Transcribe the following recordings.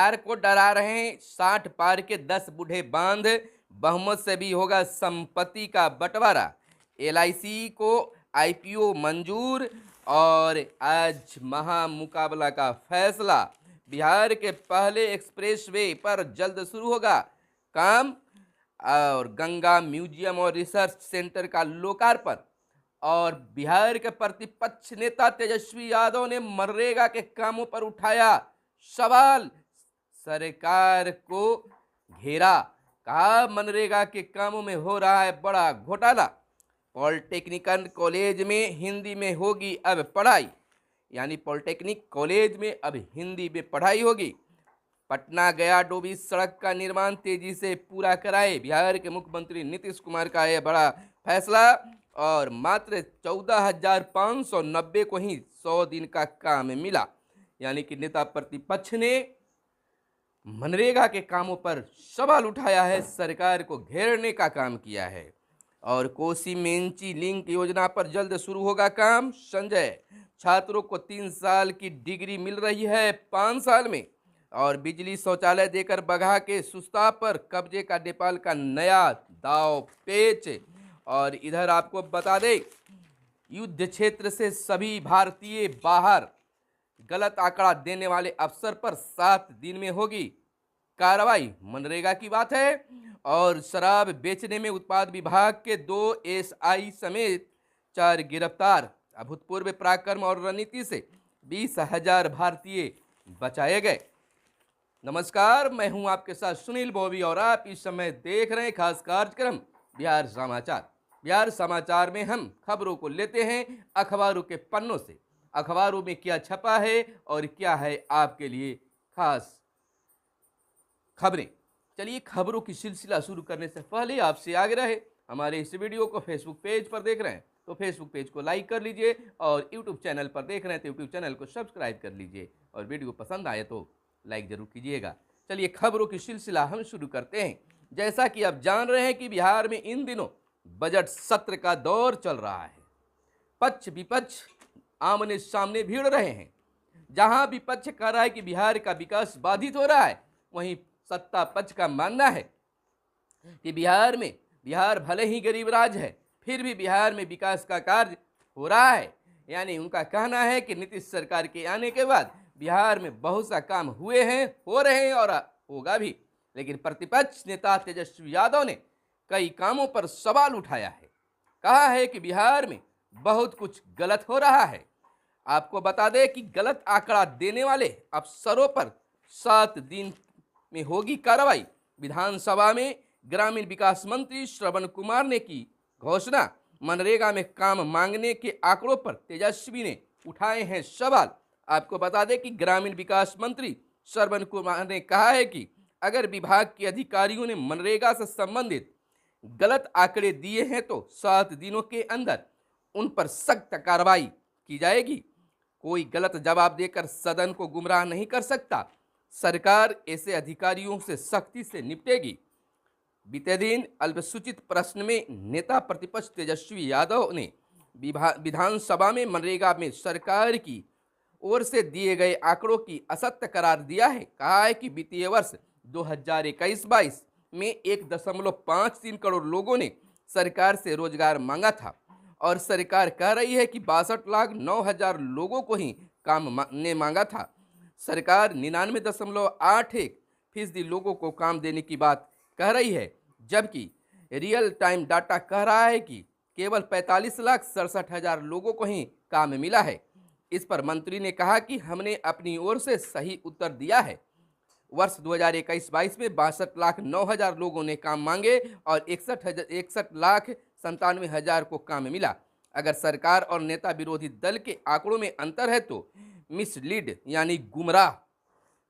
बिहार को डरा रहे हैं 60 पार के 10 बूढ़े बांध, बहुमत से भी होगा संपत्ति का बंटवारा, एलआईसी को आईपीओ मंजूर और आज महामुकाबला का फैसला। बिहार के पहले एक्सप्रेसवे पर जल्द शुरू होगा काम और गंगा म्यूजियम और रिसर्च सेंटर का लोकार्पण। और बिहार के प्रतिपक्ष नेता तेजस्वी यादव ने मनरेगा के कामों पर उठाया सवाल, सरकार को घेरा, कहा मनरेगा के कामों में हो रहा है बड़ा घोटाला। पॉलिटेक्निकल कॉलेज में हिंदी में होगी अब पढ़ाई, यानी पॉलिटेक्निक कॉलेज में अब हिंदी में पढ़ाई होगी। पटना गया डोभी सड़क का निर्माण तेजी से पूरा कराए, बिहार के मुख्यमंत्री नीतीश कुमार का यह बड़ा फैसला। और मात्र 14,590 को ही 100 दिन का काम मिला, यानी कि नेता प्रतिपक्ष ने मनरेगा के कामों पर सवाल उठाया है, सरकार को घेरने का काम किया है। और कोसी मेंची लिंक योजना पर जल्द शुरू होगा काम, संजय, छात्रों को 3 साल की डिग्री मिल रही है 5 साल में। और बिजली शौचालय देकर बगहा के सुस्ता पर कब्जे का नेपाल का नया दाव पेच। और इधर आपको बता दें, युद्ध क्षेत्र से सभी भारतीय बाहर, गलत आंकड़ा देने वाले अफसर पर 7 दिन में होगी कार्रवाई, मनरेगा की बात है। और शराब बेचने में उत्पाद विभाग के 2 एसआई समेत 4 गिरफ्तार, अभूतपूर्व पराक्रम और रणनीति से 20,000 भारतीय बचाए गए। नमस्कार, मैं हूं आपके साथ सुनील बॉबी और आप इस समय देख रहे हैं खास कार्यक्रम बिहार समाचार। बिहार समाचार में हम खबरों को लेते हैं अखबारों के पन्नों से, अखबारों में क्या छपा है और क्या है आपके लिए खास खबरें। चलिए, खबरों की सिलसिला शुरू करने से पहले आपसे आग्रह है, हमारे इस वीडियो को फेसबुक पेज पर देख रहे हैं तो फेसबुक पेज को लाइक कर लीजिए, और यूट्यूब चैनल पर देख रहे हैं तो यूट्यूब चैनल को सब्सक्राइब कर लीजिए, और वीडियो पसंद आए तो लाइक जरूर कीजिएगा। चलिए, खबरों की सिलसिला हम शुरू करते हैं। जैसा कि आप जान रहे हैं कि बिहार में इन दिनों बजट सत्र का दौर चल रहा है। पक्ष विपक्ष आमने सामने भिड़ रहे हैं। जहां विपक्ष कह रहा है कि बिहार का विकास बाधित हो रहा है, वहीं सत्ता पक्ष का मानना है कि बिहार भले ही गरीब राज्य है, फिर भी बिहार में विकास का कार्य हो रहा है। यानी उनका कहना है कि नीतीश सरकार के आने के बाद बिहार में बहुत सा काम हुए हैं, हो रहे हैं और होगा भी। लेकिन प्रतिपक्ष नेता तेजस्वी यादव ने कई कामों पर सवाल उठाया है, कहा है कि बिहार में बहुत कुछ गलत हो रहा है। आपको बता दें कि गलत आंकड़ा देने वाले अफसरों पर 7 दिन में होगी कार्रवाई। विधानसभा में ग्रामीण विकास मंत्री श्रवण कुमार ने की घोषणा। मनरेगा में काम मांगने के आंकड़ों पर तेजस्वी ने उठाए हैं सवाल। आपको बता दें कि ग्रामीण विकास मंत्री श्रवण कुमार ने कहा है कि अगर विभाग के अधिकारियों ने मनरेगा से संबंधित गलत आंकड़े दिए हैं तो 7 दिनों के अंदर उन पर सख्त कार्रवाई की जाएगी। कोई गलत जवाब देकर सदन को गुमराह नहीं कर सकता। सरकार ऐसे अधिकारियों से सख्ती से निपटेगी। बीते दिन अल्पसूचित प्रश्न में नेता प्रतिपक्ष तेजस्वी यादव ने विधानसभा में मनरेगा में सरकार की ओर से दिए गए आंकड़ों की असत्य करार दिया है। कहा है कि वित्तीय वर्ष 2021-22 में 1.53 करोड़ लोगों ने सरकार से रोजगार मांगा था, और सरकार कह रही है कि 62,09,000 लोगों को ही काम ने मांगा था। सरकार 99.81% लोगों को काम देने की बात कह रही है, जबकि रियल टाइम डाटा कह रहा है कि केवल 45,67,000 लोगों को ही काम मिला है। इस पर मंत्री ने कहा कि हमने अपनी ओर से सही उत्तर दिया है। वर्ष 2021-22 में 62,09,000 लोगों ने काम मांगे और 61,97,97,000 को काम मिला। अगर सरकार और नेता विरोधी दल के आंकड़ों में अंतर है तो मिसलीड यानी गुमराह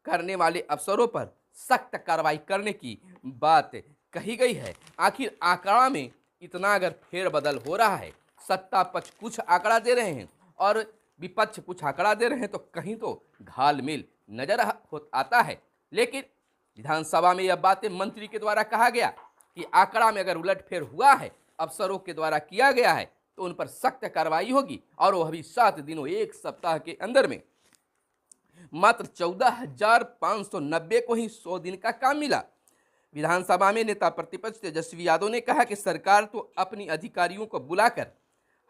करने वाले अफसरों पर सख्त कार्रवाई करने की बात कही गई है। आखिर आंकड़ा में इतना अगर फेरबदल हो रहा है, सत्ता पक्ष कुछ आंकड़ा दे रहे हैं और विपक्ष कुछ आंकड़ा दे रहे हैं, तो कहीं तो घालमेल नजर आता है। लेकिन विधानसभा में यह बातें मंत्री के द्वारा कहा गया कि आंकड़ा में अगर उलटफेर हुआ है, अफसरों के द्वारा किया गया है, तो उन पर सख्त कार्रवाई होगी, और वह भी 7 दिनों 1 सप्ताह के अंदर में। मात्र 14,590 को ही 100 दिन का काम मिला। विधानसभा में नेता प्रतिपक्ष तेजस्वी यादव ने कहा कि सरकार तो अपनी अधिकारियों को बुलाकर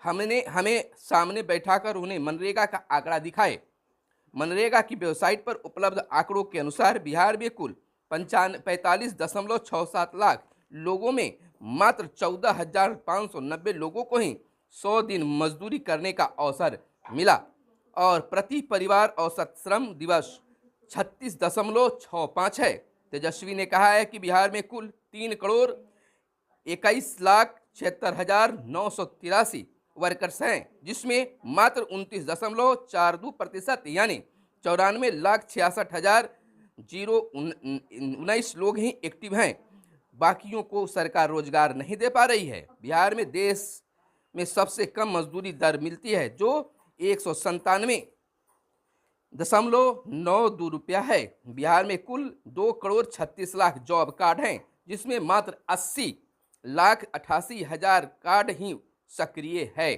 हमें सामने बैठाकर उन्हें मनरेगा का आंकड़ा दिखाए। मनरेगा की वेबसाइट पर उपलब्ध आंकड़ों के अनुसार बिहार में कुल 45.67 लाख लोगों में मात्र 14,590 लोगों को ही 100 दिन मजदूरी करने का अवसर मिला और प्रति परिवार औसत श्रम दिवस 36.65 है। तेजस्वी ने कहा है कि बिहार में कुल 3,21,76,983 वर्कर्स हैं, जिसमें मात्र 29.42% यानी 94,66,019 लोग ही एक्टिव हैं। बाकियों को सरकार रोजगार नहीं दे पा रही है। बिहार में देश में सबसे कम मजदूरी दर मिलती है जो 197.92 रुपया है। बिहार में कुल 2,36,00,000 जॉब कार्ड हैं, जिसमें मात्र 80,88,000 कार्ड ही सक्रिय है।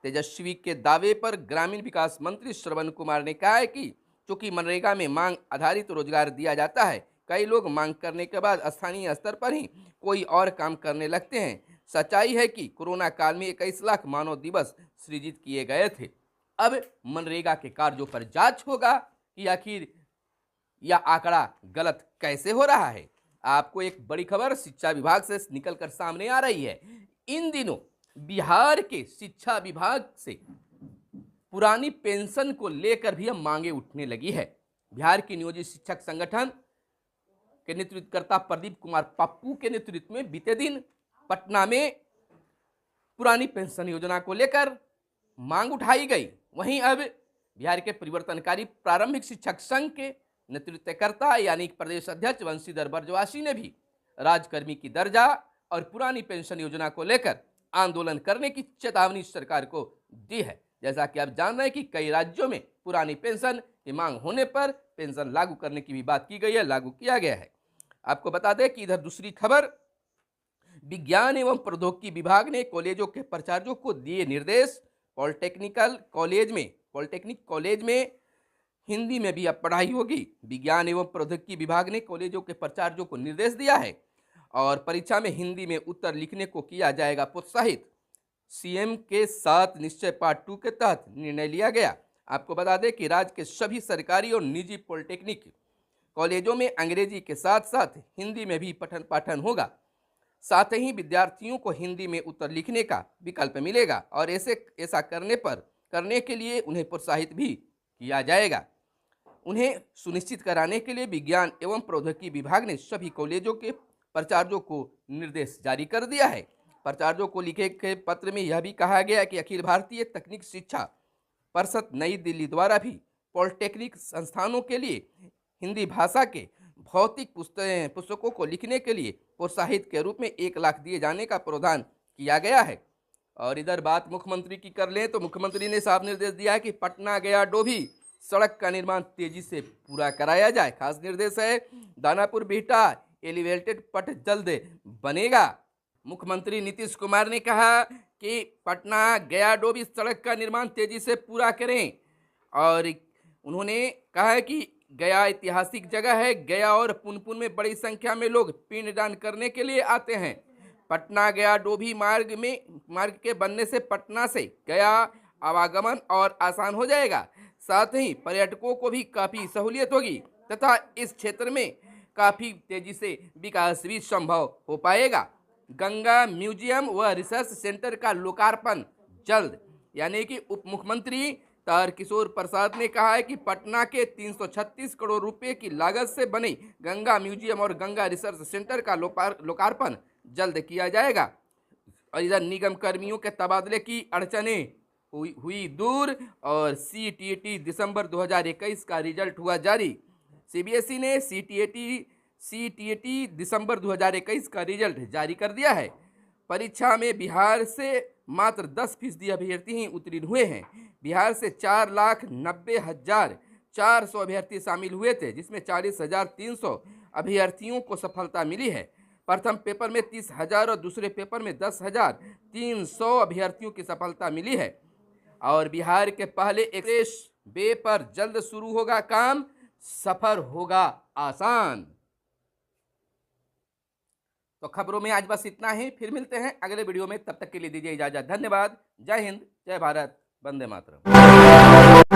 तेजस्वी के दावे पर ग्रामीण विकास मंत्री श्रवण कुमार ने कहा है कि चूंकि मनरेगा में मांग आधारित रोजगार दिया जाता है, कई लोग मांग करने के बाद स्थानीय स्तर पर ही कोई और काम करने लगते हैं। सच्चाई है कि कोरोना काल में 21 लाख मानव दिवस सृजित किए गए थे। अब मनरेगा के कार्यों पर जांच होगा कि आखिर यह आंकड़ा गलत कैसे हो रहा है। आपको एक बड़ी खबर शिक्षा विभाग से निकलकर सामने आ रही है। इन दिनों बिहार के शिक्षा विभाग से पुरानी पेंशन को लेकर भी अब मांगे उठने लगी है। बिहार के नियोजित शिक्षक संगठन के नेतृत्वकर्ता प्रदीप कुमार पप्पू के नेतृत्व में बीते दिन पटना में पुरानी पेंशन योजना को लेकर मांग उठाई गई। वहीं अब बिहार के परिवर्तनकारी प्रारंभिक शिक्षक संघ के नेतृत्वकर्ता यानी प्रदेश अध्यक्ष वंशीधर बरजवासी ने भी राजकर्मी की दर्जा और पुरानी पेंशन योजना को लेकर आंदोलन करने की चेतावनी सरकार को दी है। जैसा कि आप जान रहे हैं कि कई राज्यों में पुरानी पेंशन की मांग होने पर पेंशन लागू करने की भी बात की गई है, लागू किया गया है। आपको बता दें कि इधर दूसरी खबर, विज्ञान एवं प्रौद्योगिकी विभाग ने कॉलेजों के प्राचार्यों को दिए निर्देश। पॉलिटेक्निक कॉलेज में हिंदी में भी अब पढ़ाई होगी। विज्ञान एवं प्रौद्योगिकी विभाग ने कॉलेजों के प्राचार्यों को निर्देश दिया है और परीक्षा में हिंदी में उत्तर लिखने को किया जाएगा प्रोत्साहित। सीएम के साथ निश्चय पार्ट 2 के तहत निर्णय लिया गया। आपको बता दें कि राज्य के सभी सरकारी और निजी पॉलिटेक्निक कॉलेजों में अंग्रेजी के साथ साथ हिंदी में भी पठन पाठन होगा। साथ ही विद्यार्थियों को हिंदी में उत्तर लिखने का विकल्प मिलेगा और ऐसा करने के लिए उन्हें प्रोत्साहित भी किया जाएगा। उन्हें सुनिश्चित कराने के लिए विज्ञान एवं प्रौद्योगिकी विभाग ने सभी कॉलेजों के प्राचार्यों को निर्देश जारी कर दिया है। प्राचार्यों को लिखे गए पत्र में यह भी कहा गया कि अखिल भारतीय तकनीक शिक्षा परिषद नई दिल्ली द्वारा भी पॉलिटेक्निक संस्थानों के लिए हिंदी भाषा के भौतिक पुस्तकों को लिखने के लिए प्रोत्साहित के रूप में 1 लाख दिए जाने का प्रावधान किया गया है। और इधर बात मुख्यमंत्री की कर लें तो मुख्यमंत्री ने साफ निर्देश दिया है कि पटना गया डोभी सड़क का निर्माण तेजी से पूरा कराया जाए। खास निर्देश है, दानापुर बिहटा एलिवेटेड पथ जल्द बनेगा। मुख्यमंत्री नीतीश कुमार ने कहा कि पटना गया डोभी सड़क का निर्माण तेजी से पूरा करें और उन्होंने कहा है कि गया ऐतिहासिक जगह है। गया और पुनपुन में बड़ी संख्या में लोग पिंडदान करने के लिए आते हैं। पटना गया डोभी मार्ग के बनने से पटना से गया आवागमन और आसान हो जाएगा। साथ ही पर्यटकों को भी काफ़ी सहूलियत होगी तथा इस क्षेत्र में काफ़ी तेजी से विकास भी संभव हो पाएगा। गंगा म्यूजियम व रिसर्च सेंटर का लोकार्पण जल्द, यानी कि उप मुख्यमंत्री तारकिशोर प्रसाद ने कहा है कि पटना के 336 करोड़ रुपए की लागत से बने गंगा म्यूजियम और गंगा रिसर्च सेंटर का लोकार्पण जल्द किया जाएगा। और इधर निगम कर्मियों के तबादले की अड़चनें हुई दूर और सीटीईटी दिसंबर 2021 का रिजल्ट हुआ जारी। सीबीएसई ने सीटीईटी दिसंबर 2021 का रिजल्ट जारी कर दिया है। परीक्षा में बिहार से मात्र 10% अभ्यर्थी ही उत्तीर्ण हुए हैं। बिहार से 4,90,400 अभ्यर्थी शामिल हुए थे, जिसमें 40,300 अभ्यर्थियों को सफलता मिली है। प्रथम पेपर में 30,000 और दूसरे पेपर में 10,300 अभ्यर्थियों की सफलता मिली है। और बिहार के पहले एक्सप्रेस बे पर जल्द शुरू होगा काम, सफर होगा आसान। तो खबरों में आज बस इतना ही, फिर मिलते हैं अगले वीडियो में, तब तक के लिए दीजिए इजाजत। धन्यवाद। जय हिंद, जय भारत, वंदे मातरम।